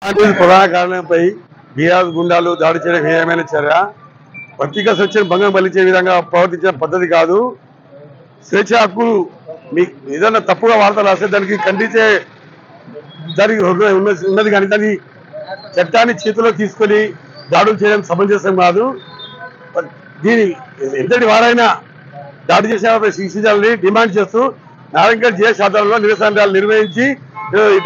ప్రధాన కారణంపై బీఆర్ గుండాలు దాడి చేయడం హేయమైన చర్య. పత్రికా స్వేచ్ఛను భంగం కలిగించే విధంగా ప్రవర్తించిన పద్ధతి కాదు. స్వేచ్ఛ హక్కు మీకు ఏదైనా తప్పుగా వార్తలు రాస్తే దానికి ఖండించే దానికి ఉన్నది, కానీ దాన్ని చట్టాన్ని చేతిలో తీసుకొని దాడులు చేయడం సమంజసం కాదు. దీని ఎంతటి వారైనా దాడి చేసిన శిక్షించాలని డిమాండ్ చేస్తూ నారాయణగఢ్ జిల్లా సాధారణలో నిరసనలు నిర్వహించి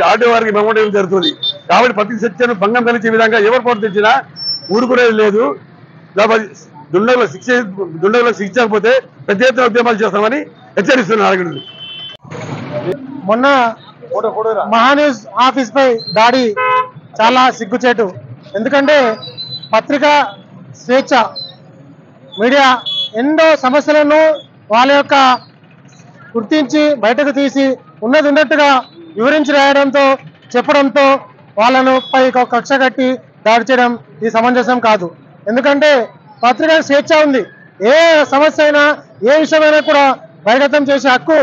ఆటో వారికి మెమోరియల్ జరుగుతుంది. కాబట్టి పత్రిక స్వేచ్ఛను భంగం కలిగించే విధంగా ఎవరు ప్రవర్తించినా ఊరుకునేది లేదు. దుండగులకు శిక్షించకపోతే పెద్ద ఎత్తున ఉద్యమాలు చేస్తామని హెచ్చరిస్తున్నారు నారాయణగఢ్. మొన్న మహాన్యూస్ ఆఫీస్ పై దాడి చాలా సిగ్గుచేటు. ఎందుకంటే పత్రికా స్వేచ్ఛ, మీడియా ఎన్నో సమస్యలను వాళ్ళ యొక్క గుర్తించి బయటకు తీసి ఉన్నది ఉన్నట్టుగా వివరించి రాయడంతో చెప్పడంతో వాళ్ళను పై కక్ష కట్టి దాడి చేయడం ఇది సమంజసం కాదు. ఎందుకంటే పత్రికా స్వేచ్ఛ ఉంది. ఏ సమస్య అయినా ఏ విషయమైనా కూడా బహిర్గతం చేసే హక్కు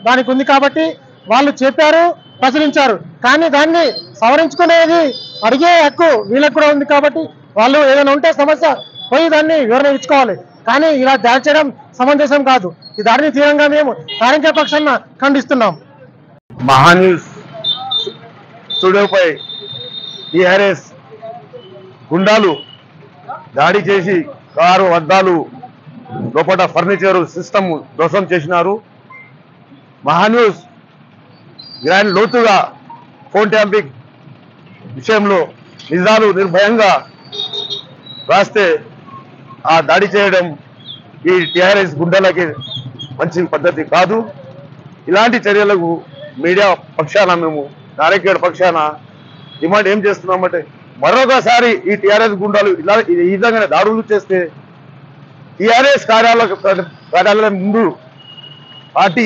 దానికి ఉంది. కాబట్టి వాళ్ళు చెప్పారు, ప్రచురించారు. కానీ దాన్ని సవరించుకునేది అడిగే హక్కు వీళ్ళకు కూడా ఉంది. కాబట్టి వాళ్ళు ఏదైనా ఉంటే సమస్య పోయి దాన్ని వివరణ ఇచ్చుకోవాలి. కానీ ఇలా దాడి చేయడం సమంజసం కాదు. ఈ దాడిని తీవ్రంగా మేము కార్మిక పక్షాన ఖండిస్తున్నాం. మహాన్యూస్ స్టూడియోపై టీఆర్ఎస్ గుండాలు దాడి చేసి కారు అద్దాలు లోపల ఫర్నిచర్ సిస్టమ్ ధ్వంసం చేసినారు. మహాన్యూస్ గ్రాండ్ లోతుగా ఫోన్ ట్యాంపింగ్ విషయంలో నిజాలు నిర్భయంగా రాస్తే ఆ దాడి చేయడం ఈ టీఆర్ఎస్ గుండాలకి మంచి పద్ధతి కాదు. ఇలాంటి చర్యలకు మీడియా పక్షాన మేము నారాయణగఢ్ పక్షాన డిమాండ్ ఏం చేస్తున్నామంటే మరొకసారి ఈ టీఆర్ఎస్ గుండాలు ఈ విధంగా దాడులు చేస్తే టీఆర్ఎస్ కార్యాలయం ముందు పార్టీ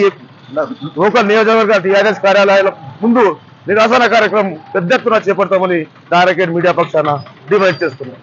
లోకల్ నియోజకవర్గ టీఆర్ఎస్ కార్యాలయాల ముందు నిరసన కార్యక్రమం పెద్ద ఎత్తున చేపడతామని నారాయణగఢ్ మీడియా పక్షాన డిమాండ్ చేస్తున్నాం.